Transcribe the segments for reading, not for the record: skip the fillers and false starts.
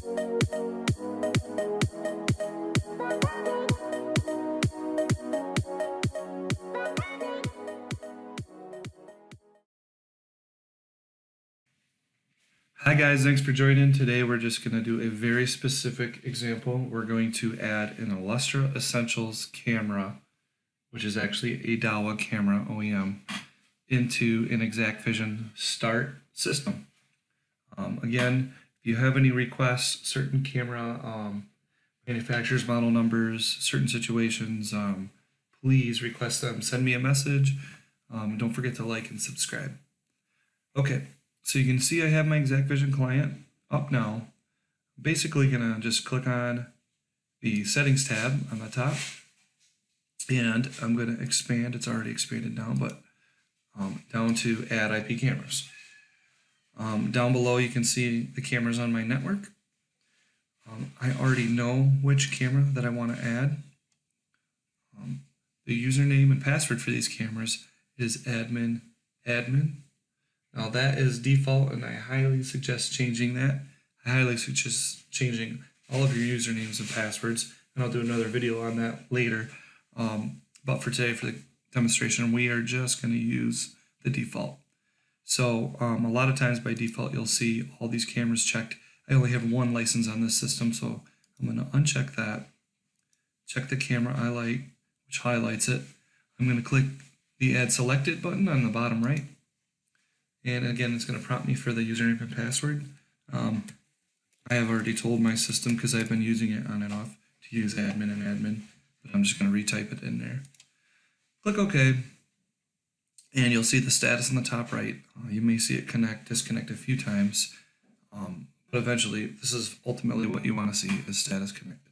Hi guys, thanks for joining. Today we're just going to do a very specific example. We're going to add an Illustra Essentials camera, which is actually a Dahua camera OEM, into an ExacqVision Start system. Again, if you have any requests, certain camera manufacturers, model numbers, certain situations, please request them. Send me a message. Don't forget to like and subscribe. Okay. So you can see I have my ExacqVision client up now. Basically gonna just click on the settings tab on the top, and I'm gonna expand, it's already expanded now, but down to add IP cameras. Down below you can see the cameras on my network. I already know which camera that I want to add. The username and password for these cameras is admin. Now that is default, and I highly suggest changing that. I highly suggest changing all of your usernames and passwords, and I'll do another video on that later. But for today, for the demonstration, we are just going to use the default. So a lot of times by default, you'll see all these cameras checked. I only have one license on this system, so I'm going to uncheck that. Check the camera I like, which highlights it. I'm going to click the Add Selected button on the bottom right. And again, it's going to prompt me for the username and password. I have already told my system, because I've been using it on and off, to use admin, but I'm just going to retype it in there. Click OK, and you'll see the status in the top right. You may see it disconnect a few times, but eventually, this is ultimately what you want to see, is status connected.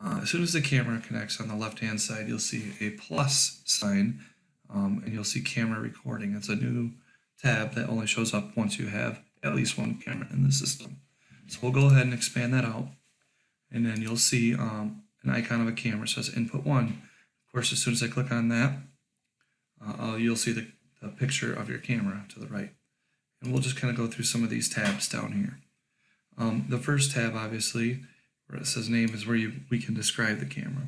As soon as the camera connects, on the left-hand side, you'll see a plus sign, and you'll see camera recording. It's a new tab that only shows up once you have at least one camera in the system. So we'll go ahead and expand that out, and then you'll see an icon of a camera. It says input 1. Of course, as soon as I click on that, you'll see the picture of your camera to the right. And we'll just kind of go through some of these tabs down here. The first tab, obviously, where it says name, is where we can describe the camera.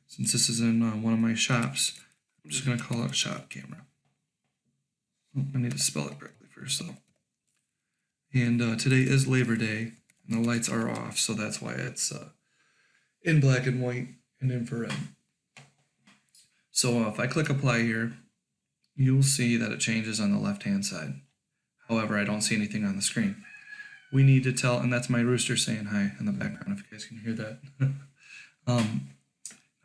Since this is in one of my shops, I'm just going to call it a shop camera. I need to spell it correctly first, though. And today is Labor Day, and the lights are off, so that's why it's in black and white and infrared. So if I click Apply here, you'll see that it changes on the left-hand side. However, I don't see anything on the screen. We need to tell, and that's my rooster saying hi in the background, if you guys can hear that.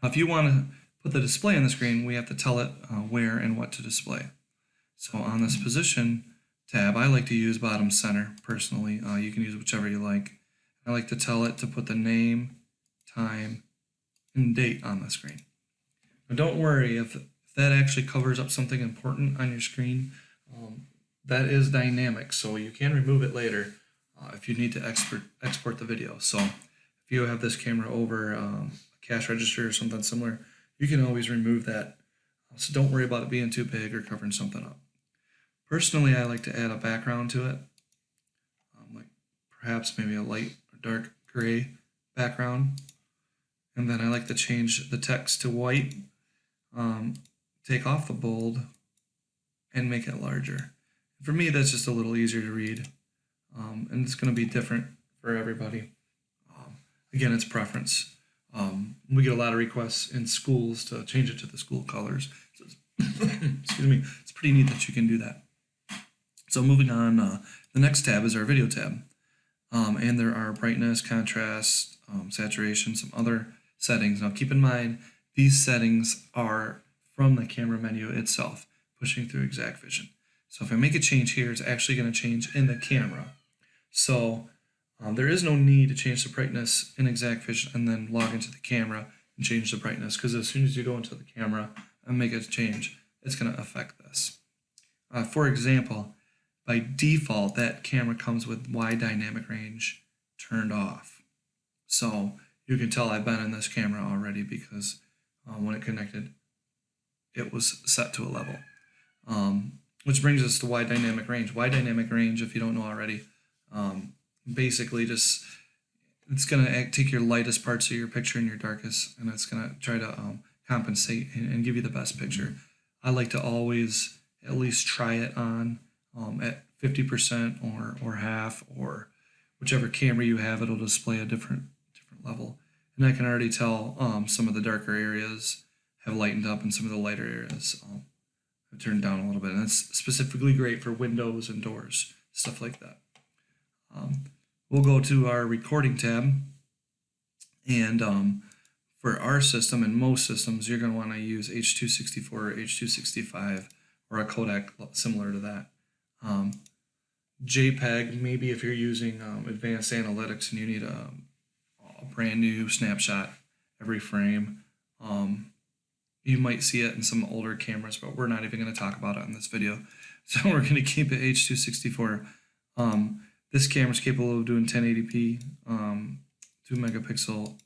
If you want to put the display on the screen, we have to tell it where and what to display. So on this position tab, I like to use bottom center personally. You can use whichever you like. I like to tell it to put the name, time, and date on the screen. Now don't worry if that actually covers up something important on your screen. That is dynamic, so you can remove it later if you need to export the video. So if you have this camera over a cash register or something similar, you can always remove that. So don't worry about it being too big or covering something up. Personally, I like to add a background to it, like perhaps maybe a light or dark gray background. And then I like to change the text to white, take off the bold, and make it larger. For me, that's just a little easier to read, and it's going to be different for everybody. Again, it's preference. We get a lot of requests in schools to change it to the school colors. So excuse me, it's pretty neat that you can do that. So moving on, the next tab is our video tab. And there are brightness, contrast, saturation, some other settings. Now keep in mind, these settings are from the camera menu itself, pushing through ExacqVision. So if I make a change here, it's actually going to change in the camera. So there is no need to change the brightness in ExacqVision and then log into the camera and change the brightness, because as soon as you go into the camera and make a change, it's going to affect this. For example, by default, that camera comes with wide dynamic range turned off. So you can tell I've been in this camera already, because when it connected, it was set to a level. Which brings us to wide dynamic range. Wide dynamic range, if you don't know already, basically just it's going to take your lightest parts of your picture and your darkest, and it's going to try to compensate and give you the best picture. I like to always at least try it on at 50% or half, or whichever camera you have, it'll display a different level. And I can already tell some of the darker areas have lightened up and some of the lighter areas have turned down a little bit. And that's specifically great for windows and doors, stuff like that. We'll go to our recording tab, and for our system and most systems, you're going to want to use H.264 or H.265 or a codec similar to that. JPEG, maybe if you're using advanced analytics and you need a brand new snapshot every frame. You might see it in some older cameras, but we're not even going to talk about it in this video. So we're going to keep it H.264. This camera is capable of doing 1080p, 2 megapixel.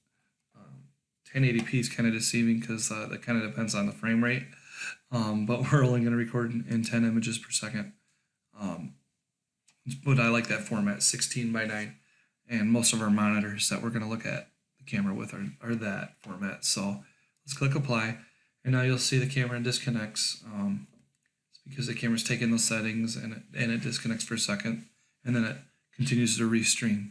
1080p is kind of deceiving because that kind of depends on the frame rate, but we're only going to record in 10 images per second. But I like that format, 16 by 9, and most of our monitors that we're going to look at the camera with are that format. So let's click apply, and now you'll see the camera disconnects. It's because the camera's taking those settings and it disconnects for a second, and then it continues to restream.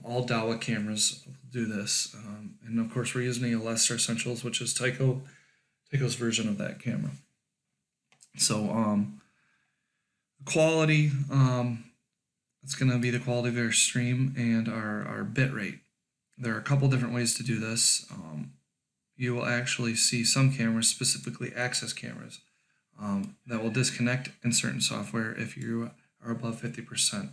All Dahua cameras do this, and of course we're using the Illustra Essentials, which is Tyco's version of that camera. So quality, it's going to be the quality of our stream and our bit rate. There are a couple different ways to do this. You will actually see some cameras, specifically access cameras, that will disconnect in certain software if you are above 50%.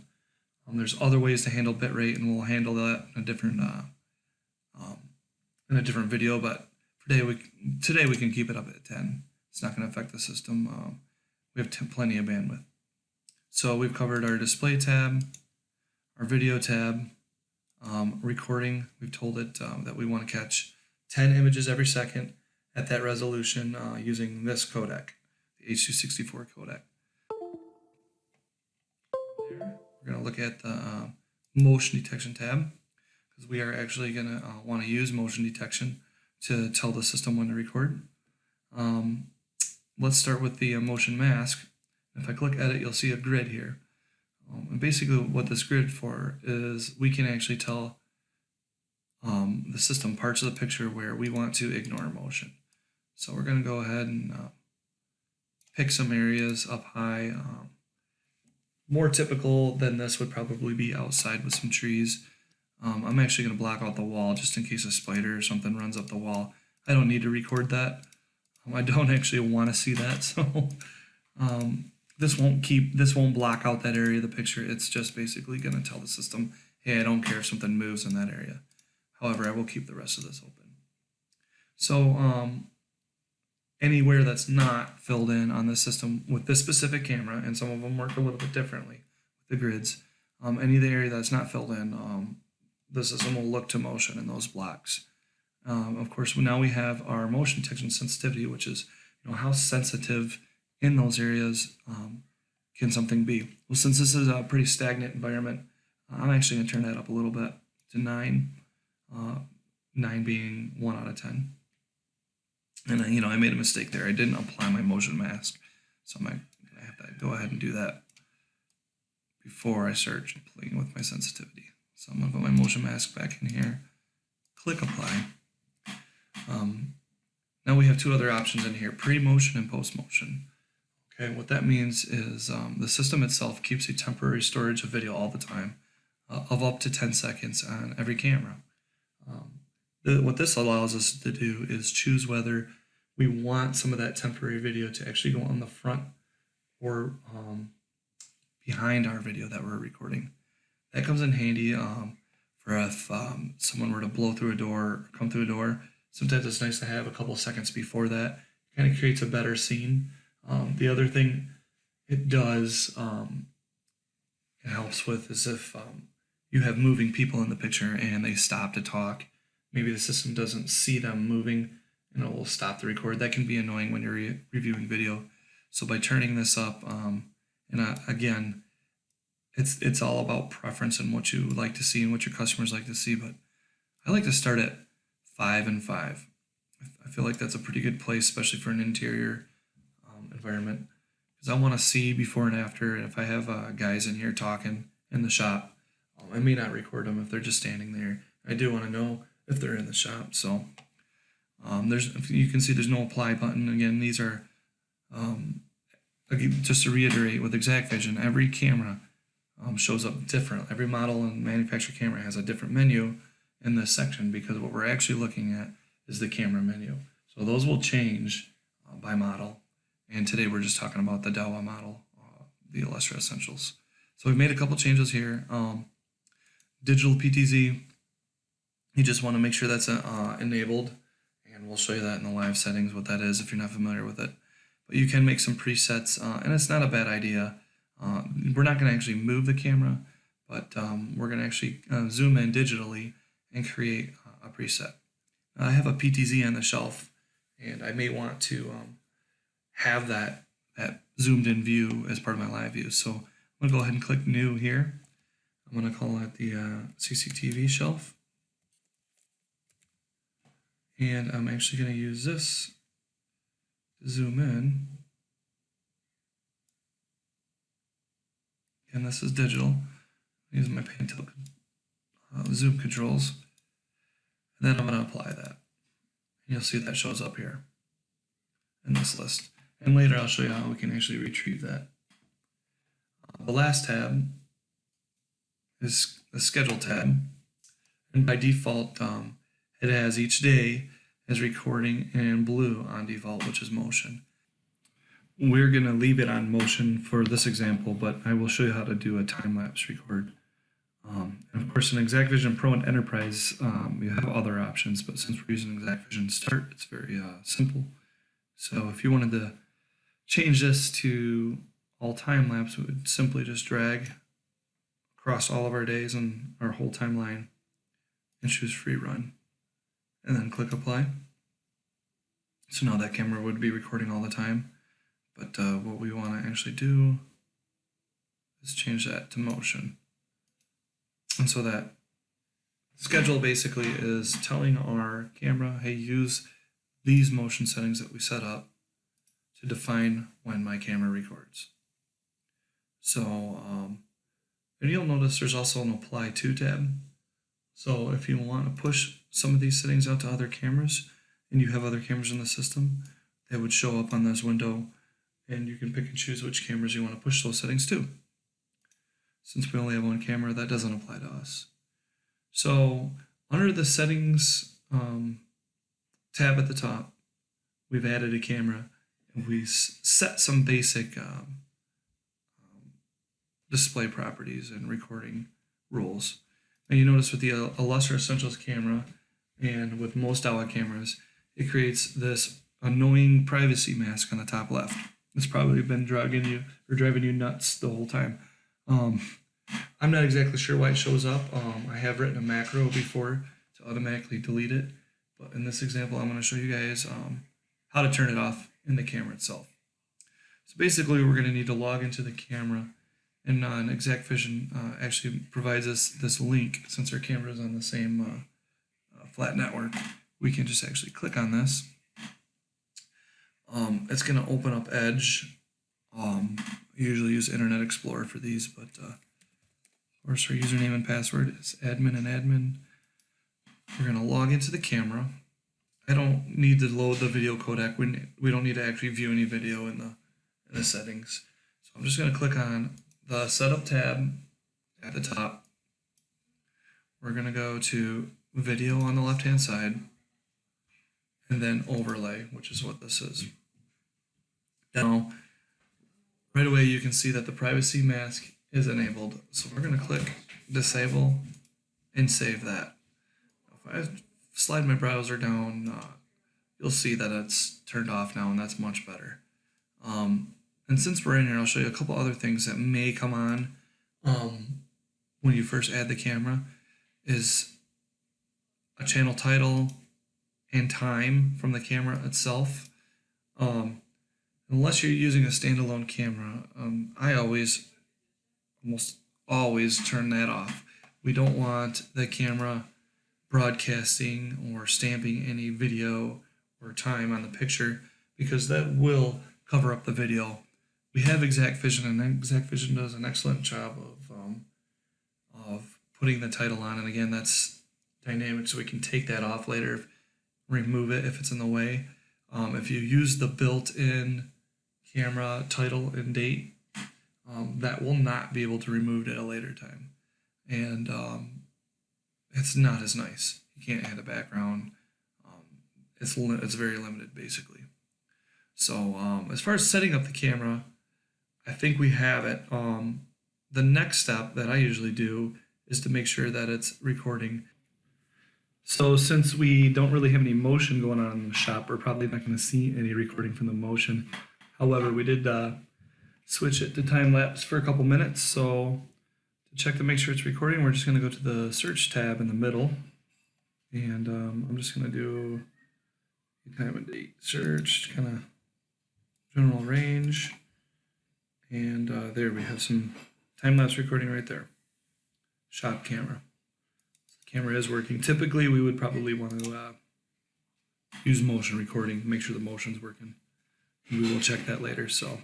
There's other ways to handle bitrate, and we'll handle that in a different video. But today we can keep it up at 10. It's not going to affect the system. We have plenty of bandwidth. So we've covered our display tab, our video tab, recording. We've told it that we want to catch 10 images every second at that resolution using this codec, the H.264 codec. We're going to look at the motion detection tab, because we are actually going to want to use motion detection to tell the system when to record. Let's start with the motion mask. If I click edit, you'll see a grid here. And basically what this grid for is we can actually tell the system parts of the picture where we want to ignore motion. So we're going to go ahead and pick some areas up high. More typical than this would probably be outside with some trees. I'm actually going to block out the wall just in case a spider or something runs up the wall. I don't need to record that. I don't actually want to see that, so this won't block out that area of the picture. It's just basically going to tell the system, hey, I don't care if something moves in that area. However, I will keep the rest of this open. So anywhere that's not filled in on the system with this specific camera, and some of them work a little bit differently with the grids, any of the area that's not filled in, the system will look to motion in those blocks. Of course, now we have our motion detection sensitivity, which is how sensitive in those areas can something be. Well, since this is a pretty stagnant environment, I'm actually going to turn that up a little bit to 9, 9 being 1 out of 10. And I made a mistake there. I didn't apply my motion mask, so I'm going to have to go ahead and do that before I start playing with my sensitivity. So I'm going to put my motion mask back in here, click apply. Now we have two other options in here, pre-motion and post-motion. Okay, what that means is the system itself keeps a temporary storage of video all the time of up to 10 seconds on every camera. What this allows us to do is choose whether we want some of that temporary video to actually go on the front or behind our video that we're recording. That comes in handy for if someone were to blow through a door or come through a door. Sometimes it's nice to have a couple seconds before that. It kind of creates a better scene. The other thing it does, it helps with, is if you have moving people in the picture and they stop to talk. Maybe the system doesn't see them moving and it will stop the record. That can be annoying when you're reviewing video. So by turning this up, again, it's all about preference and what you like to see and what your customers like to see. But I like to start at 5 and 5. I feel like that's a pretty good place, especially for an interior environment, because I want to see before and after. And if I have guys in here talking in the shop, I may not record them if they're just standing there. I do want to know if they're in the shop. So if you can see there's no apply button. Again, these are just to reiterate, with ExacqVision, every camera shows up different. Every model and manufacturer camera has a different menu in this section, because what we're actually looking at is the camera menu. So those will change by model. And today we're just talking about the Daiwa model, the Illustra Essentials. So we've made a couple changes here. Digital PTZ, you just want to make sure that's enabled, and we'll show you that in the live settings, what that is if you're not familiar with it. But you can make some presets, and it's not a bad idea. We're not going to actually move the camera, but we're going to actually zoom in digitally and create a preset. I have a PTZ on the shelf, and I may want to have that zoomed in view as part of my live view. So I'm going to go ahead and click new here. I'm going to call it the CCTV shelf. And I'm actually going to use this to zoom in. And this is digital. I'm using my pan tilt zoom controls. And then I'm going to apply that. And you'll see that shows up here in this list. And later I'll show you how we can actually retrieve that. The last tab is the schedule tab. And by default, it has each day as recording in blue on default, which is motion. We're going to leave it on motion for this example, but I will show you how to do a time-lapse record. And of course, in ExacqVision Pro and Enterprise, you have other options, but since we're using ExacqVision Start, it's very simple. So if you wanted to change this to all time-lapse, we would simply just drag across all of our days and our whole timeline and choose free run, and then click apply. So now that camera would be recording all the time, but what we want to actually do is change that to motion. And so that schedule basically is telling our camera, hey, use these motion settings that we set up to define when my camera records. So, and you'll notice there's also an apply to tab. So if you want to push some of these settings out to other cameras, and you have other cameras in the system, they would show up on this window, and you can pick and choose which cameras you want to push those settings to. Since we only have one camera, that doesn't apply to us. So under the settings tab at the top, we've added a camera, and we set some basic display properties and recording rules. And you notice with the Illustra Essentials camera and with most Daiwa cameras, it creates this annoying privacy mask on the top left. It's probably been driving you nuts the whole time. I'm not exactly sure why it shows up. I have written a macro before to automatically delete it, but in this example, I'm going to show you guys how to turn it off in the camera itself. So basically, we're going to need to log into the camera, and ExacqVision actually provides us this link. Since our camera is on the same flat network, we can just actually click on this. It's going to open up Edge. I usually use Internet Explorer for these, but of course our username and password is admin and admin. We're going to log into the camera. I don't need to load the video codec. We don't need to actually view any video in the settings. So I'm just going to click on the Setup tab at the top. We're going to go to Video on the left-hand side, and then Overlay, which is what this is. Now, right away you can see that the privacy mask is enabled. So we're going to click Disable and save that. If I slide my browser down, you'll see that it's turned off now, and that's much better. And since we're in here, I'll show you a couple other things that may come on when you first add the camera. Is a channel title and time from the camera itself. Unless you're using a standalone camera, I almost always turn that off. We don't want the camera broadcasting or stamping any video or time on the picture, because that will cover up the video. We have ExacqVision, and ExacqVision does an excellent job of putting the title on. And again, that's dynamic, so we can take that off later, remove it if it's in the way. If you use the built-in camera title and date, that will not be able to remove it at a later time. And it's not as nice. You can't add a background. It's very limited, basically. So as far as setting up the camera, I think we have it. The next step that I usually do is to make sure that it's recording. So since we don't really have any motion going on in the shop, we're probably not going to see any recording from the motion. However, we did switch it to time lapse for a couple minutes. So to check to make sure it's recording, we're just going to go to the search tab in the middle, and I'm just going to do time and date search, kind of general range, and there we have some time lapse recording right there. Shop camera. The camera is working. Typically, we would probably want to use motion recording, make sure the motion's working. We will check that later. So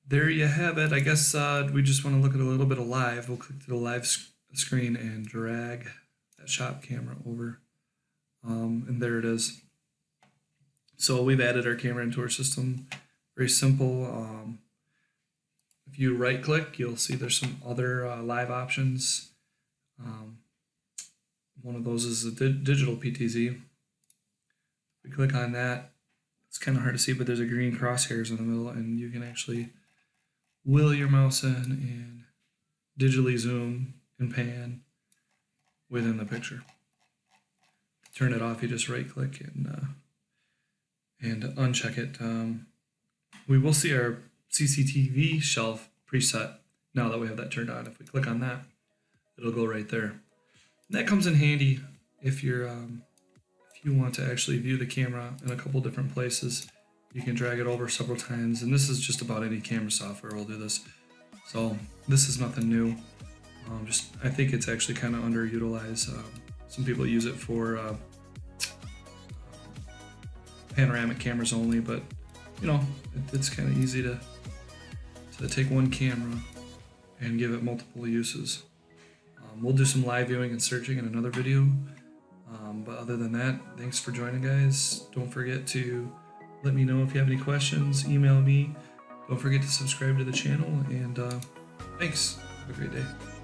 there you have it. I guess we just want to look at a little bit of live. We'll click to the live screen and drag that shop camera over, and there it is. So we've added our camera into our system. Very simple. If you right click, you'll see there's some other live options. One of those is the digital PTZ. If we click on that, it's kind of hard to see, but there's a green crosshairs in the middle, and you can actually wheel your mouse in and digitally zoom and pan within the picture. To turn it off, you just right click and uncheck it. We will see our CCTV shelf preset now that we have that turned on. If we click on that, it'll go right there. And that comes in handy if you're if you want to actually view the camera in a couple different places. You can drag it over several times, and this is just about any camera software will do this. So this is nothing new. I think it's actually kind of underutilized. Some people use it for panoramic cameras only, but you know, it's kind of easy to take one camera and give it multiple uses. We'll do some live viewing and searching in another video, but other than that, thanks for joining, guys. Don't forget to let me know if you have any questions. Email me. Don't forget to subscribe to the channel, and thanks. Have a great day.